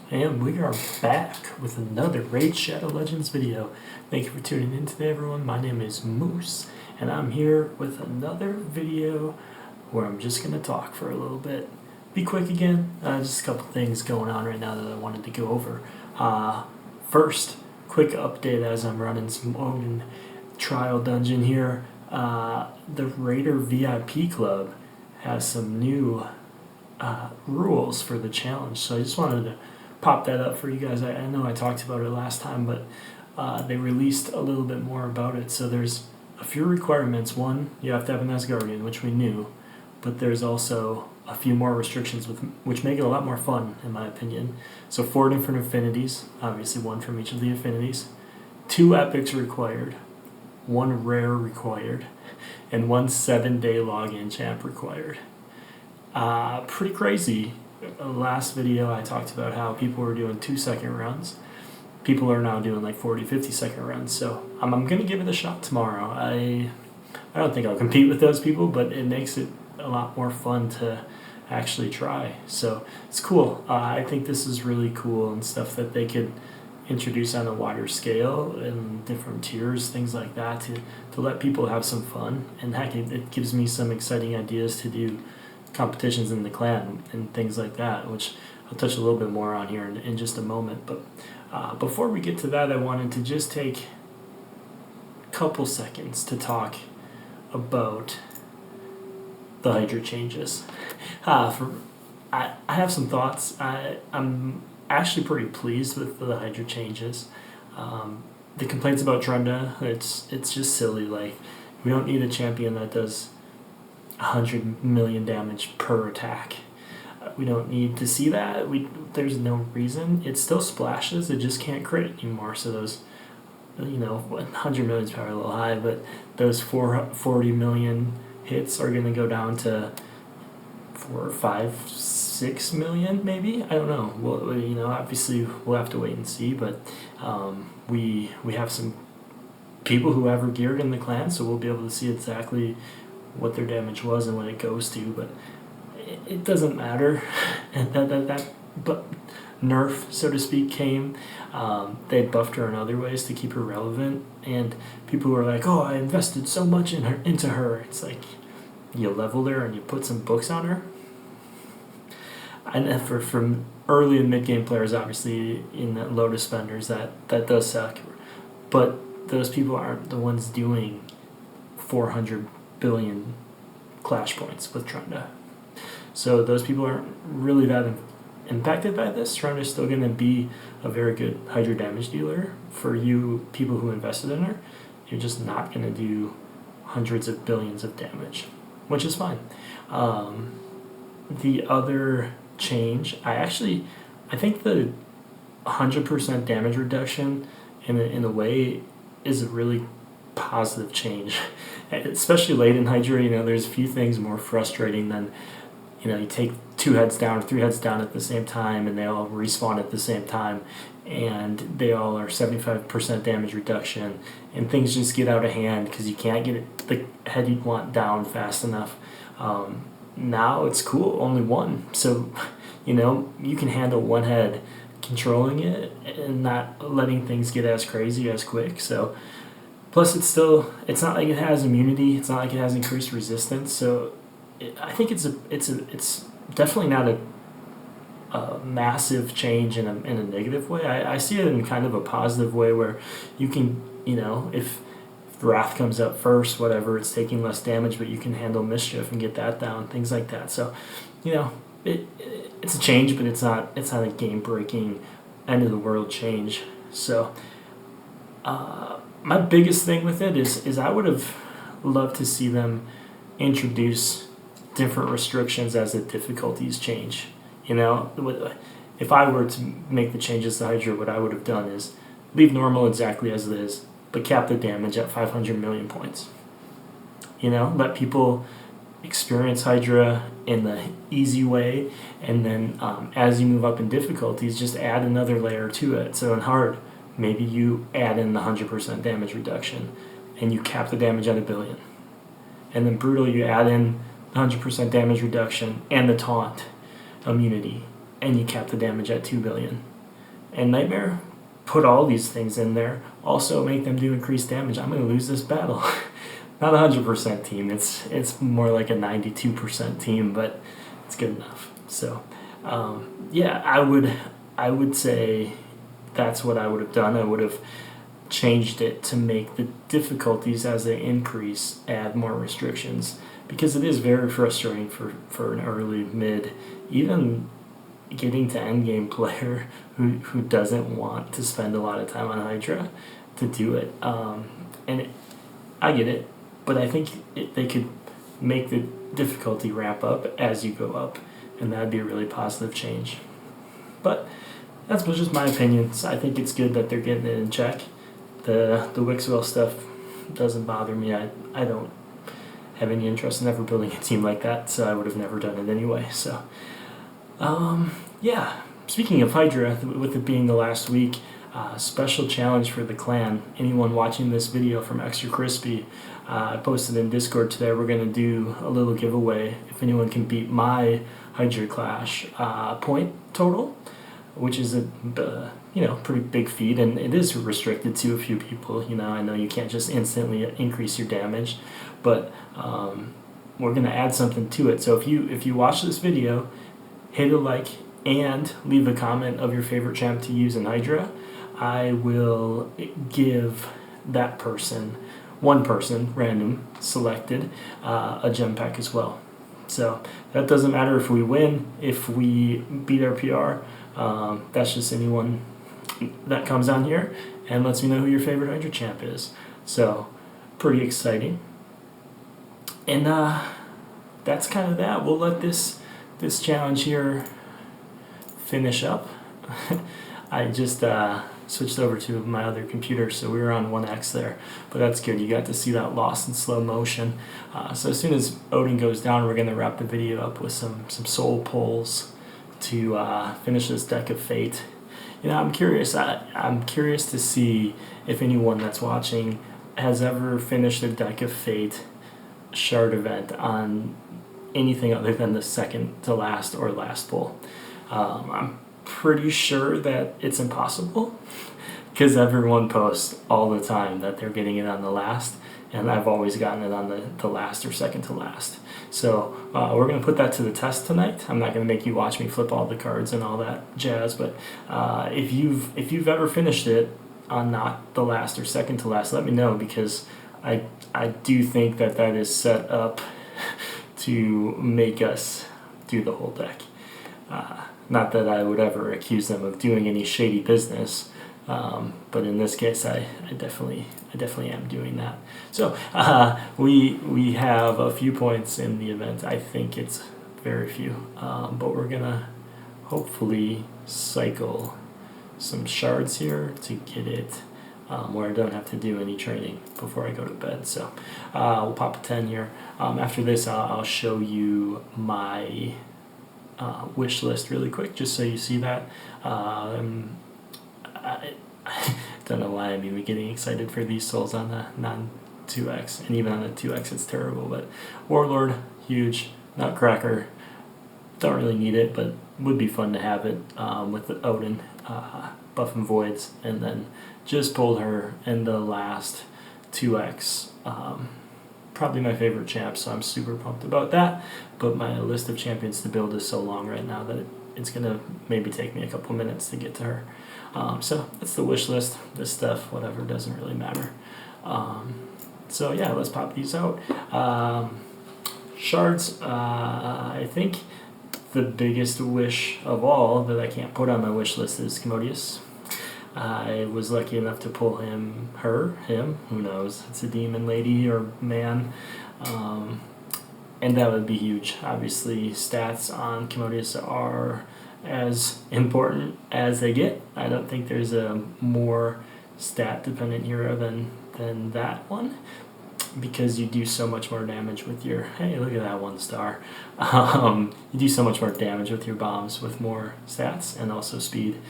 And we are back with another Raid Shadow Legends video. Thank you for tuning in today, everyone. My name is Moose, and I'm here with another video where I'm just going to talk for a little bit. Be quick again, just a couple things going on right now that I wanted to go over. First, quick update as I'm running some Odin Trial Dungeon here. The Raider VIP Club has some new rules for the challenge, so I just wanted to pop that up for you guys. I know I talked about it last time, but they released a little bit more about it. So there's a few requirements. One, you have to have an Asgardian, which we knew, but there's also a few more restrictions which make it a lot more fun, in my opinion. So 4 different affinities, obviously one from each of the affinities, 2 epics required, 1 rare required, and 1 7-day login champ required. Pretty crazy. Last video I talked about how people were doing 2-second runs. People are now doing like 40-50-second runs, so I'm going to give it a shot tomorrow. I don't think I'll compete with those people, but it makes it a lot more fun to actually try, so it's cool. I think this is really cool and stuff that they could introduce on a wider scale in different tiers, things like that, to let people have some fun. And heck, it gives me some exciting ideas to do competitions in the clan and things like that, which I'll touch a little bit more on here in just a moment. But before we get to that, I wanted to just take a couple seconds to talk about the Hydra changes. I have some thoughts. I'm actually pretty pleased with the Hydra changes. The complaints about Trunda, it's just silly. Like, we don't need a champion that does 100 million damage per attack. We don't need to see that. There's no reason. It still splashes, it just can't crit anymore. So those, 100 million is probably a little high, but those 40 million hits are going to go down to 4, 5, 6 million maybe. I don't know. Well, obviously we'll have to wait and see. But we have some people who have her geared in the clan, so we'll be able to see exactly what their damage was and what it goes to. But it doesn't matter. And but nerf, so to speak, came. They buffed her in other ways to keep her relevant, and people were like, "Oh, I invested so much into her." It's like, you leveled her and you put some books on her. And from early and mid game players, obviously in the Lotus spenders, that does suck. But those people aren't the ones doing 400 billion clash points with Trunda. So those people aren't really that impacted by this. Trunda is still going to be a very good Hydra damage dealer for you people who invested in her. You're just not going to do hundreds of billions of damage, which is fine. The other change, I think the 100% damage reduction in a way is a really positive change, especially late in Hydra. There's a few things more frustrating than you take 2 heads down or 3 heads down at the same time, and they all respawn at the same time, and they all are 75% damage reduction, and things just get out of hand because you can't get the head you want down fast enough. Now it's cool, only 1, so you can handle 1 head controlling it and not letting things get as crazy as quick. So plus, it's not like it has immunity. It's not like it has increased resistance. So I think it's definitely not a massive change in a negative way. I see it in kind of a positive way where you can, if Wrath comes up first, whatever, it's taking less damage, but you can handle Mischief and get that down, things like that. So, it's a change, but it's not a game-breaking, end-of-the-world change. So, my biggest thing with it is I would have loved to see them introduce different restrictions as the difficulties change. If I were to make the changes to Hydra, what I would have done is leave normal exactly as it is, but cap the damage at 500 million points. Let people experience Hydra in the easy way, and then as you move up in difficulties, just add another layer to it. So in hard, maybe you add in the 100% damage reduction, and you cap the damage at 1 billion. And then brutal, you add in 100% damage reduction and the taunt immunity, and you cap the damage at 2 billion. and Nightmare put all these things in there, also make them do increased damage. I'm going to lose this battle. Not a 100% team. It's more like a 92% team, but it's good enough. So, yeah, I would say that's what I would have done. I would have changed it to make the difficulties as they increase add more restrictions, because it is very frustrating for an early mid, even getting to endgame player who doesn't want to spend a lot of time on Hydra to do it. I get it, but I think they could make the difficulty ramp up as you go up, and that'd be a really positive change. But that's just my opinion. So I think it's good that they're getting it in check. The Wixwell stuff doesn't bother me. I don't have any interest in ever building a team like that, so I would have never done it anyway. So, yeah. Speaking of Hydra, with it being the last week, special challenge for the clan. Anyone watching this video from Xtra Crispy, I posted in Discord today, we're going to do a little giveaway if anyone can beat my Hydra Clash point total, which is a pretty big feat, and it is restricted to a few people. I know you can't just instantly increase your damage, but we're going to add something to it. So if you watch this video, hit a like and leave a comment of your favorite champ to use in Hydra, I will give that person, one person, random, selected, a gem pack as well. So that doesn't matter if we win, if we beat our PR, that's just anyone that comes on here and lets me know who your favorite Hydra champ is. So pretty exciting. And that's kind of that. We'll let this challenge here finish up. I just switched over to my other computer, so we were on 1x there, but that's good. You got to see that lost in slow motion. So as soon as Odin goes down, we're going to wrap the video up with some soul pulls to finish this deck of fate. I'm curious. I'm curious to see if anyone that's watching has ever finished a deck of fate shard event on anything other than the second to last or last pull. I'm pretty sure that it's impossible, because everyone posts all the time that they're getting it on the last, and I've always gotten it on the last or second to last. So we're going to put that to the test tonight. I'm not going to make you watch me flip all the cards and all that jazz, but if you've ever finished it on not the last or second to last, let me know, because I do think that is set up to make us do the whole deck. Not that I would ever accuse them of doing any shady business, but in this case, I definitely am doing that. So we have a few points in the event. I think it's very few, but we're gonna hopefully cycle some shards here to get it where I don't have to do any training before I go to bed. So we'll pop a 10 here. After this, I'll show you my wish list really quick, just so you see that. I don't know why I'm even getting excited for these souls on the non-2x, and even on the 2x it's terrible, but Warlord, huge. Nutcracker, don't really need it, but would be fun to have it with the Odin, Buff and Voids, and then just pulled her in the last 2x. Probably my favorite champ, so I'm super pumped about that, but my list of champions to build is so long right now that it's going to maybe take me a couple minutes to get to her. So that's the wish list. This stuff, whatever, doesn't really matter. So yeah, let's pop these out. Shards, I think the biggest wish of all that I can't put on my wish list is Commodious. I was lucky enough to pull him, who knows, it's a demon lady or man, and that would be huge. Obviously, stats on Commodious are as important as they get. I don't think there's a more stat-dependent hero than that one, because you do so much more damage with your, hey, look at that 1 star. You do so much more damage with your bombs with more stats, and also speed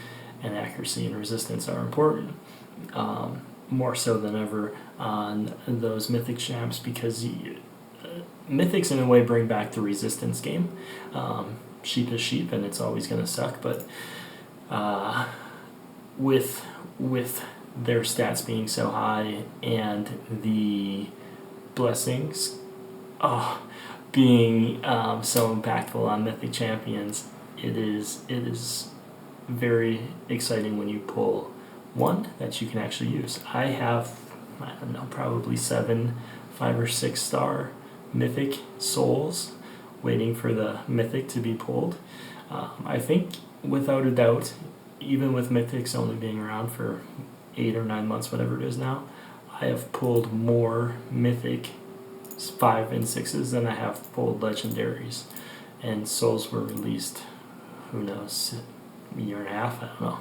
and accuracy and resistance are important, more so than ever on those mythic champs, because mythics in a way bring back the resistance game. Sheep is sheep, and it's always going to suck, but with their stats being so high and the blessings being so impactful on Mythic Champions, it is very exciting when you pull one that you can actually use. I have, I don't know, probably 7 5 or 6 star Mythic souls waiting for the Mythic to be pulled. I think without a doubt, even with Mythics only being around for 8 or 9 months, whatever it is now, I have pulled more Mythic 5 and 6s than I have pulled Legendaries. And souls were released, who knows, a year and a half, I don't know,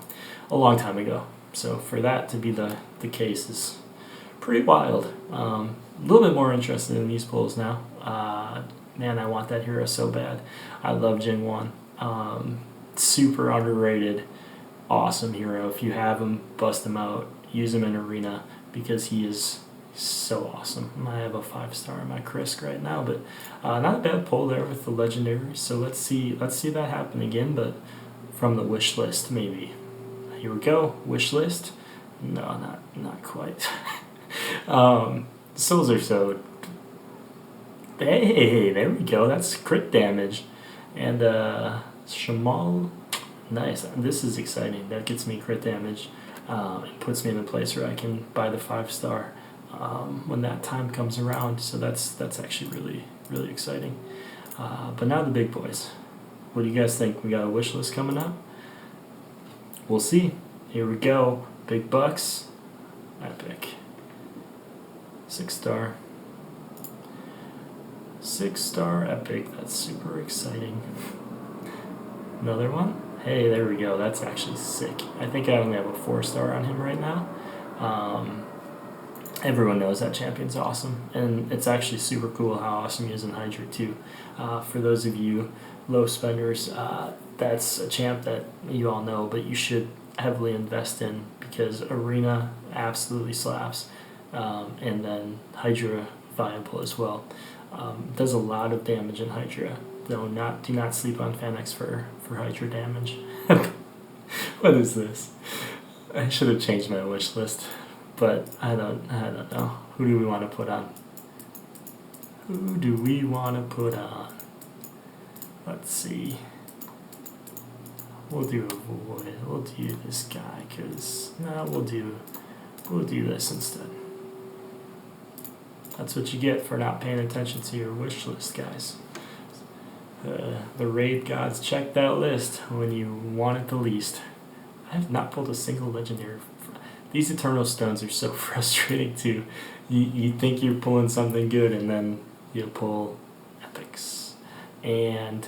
a long time ago. So for that to be the case is pretty wild. A little bit more interested in these pulls now. Man, I want that hero so bad. I love Jingwon. Super underrated, awesome hero. If you have him, bust him out. Use him in Arena because he is so awesome. I have a 5-star in my Krisk right now, but not a bad pull there with the legendary. So let's see that happen again, but from the wish list maybe. Here we go, wish list. No, not quite. Souls are so. Hey, there we go. That's crit damage, and Shamal. Nice. This is exciting. That gets me crit damage. It puts me in a place where I can buy the 5-star when that time comes around. So that's actually really exciting. But now the big boys. What do you guys think? We got a wish list coming up. We'll see. Here we go. Big bucks. Epic. 6-star. 6-star epic. That's super exciting. Another one. Hey, there we go. That's actually sick. I think I only have a 4-star on him right now. Everyone knows that champion's awesome, and it's actually super cool how awesome he is in Hydra too. For those of you low spenders, that's a champ that you all know, but you should heavily invest in because Arena absolutely slaps, and then Hydra viable as well. Does a lot of damage in Hydra. Do not sleep on Fenix for Hydra damage. What is this? I should have changed my wish list, but I don't know. Who do we want to put on? Who do we want to put on? Let's see. We'll do a void. We'll do this guy, cause we'll do this instead. That's what you get for not paying attention to your wish list, guys. The raid gods check that list when you want it the least. I have not pulled a single legendary. These Eternal Stones are so frustrating too. You think you're pulling something good and then you pull epics. And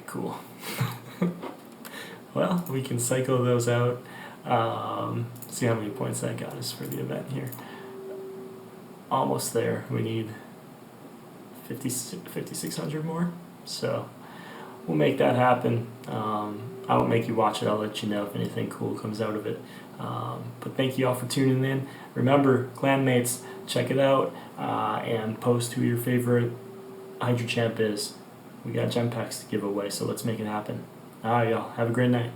cool. Well, we can cycle those out. See how many points that got us for the event here. Almost there. We need 5,600 more. So we'll make that happen. I won't make you watch it. I'll let you know if anything cool comes out of it. But thank you all for tuning in. Remember, clanmates, check it out and post who your favorite Hydra champ is. We got gem packs to give away, so let's make it happen. All right, y'all. Have a great night.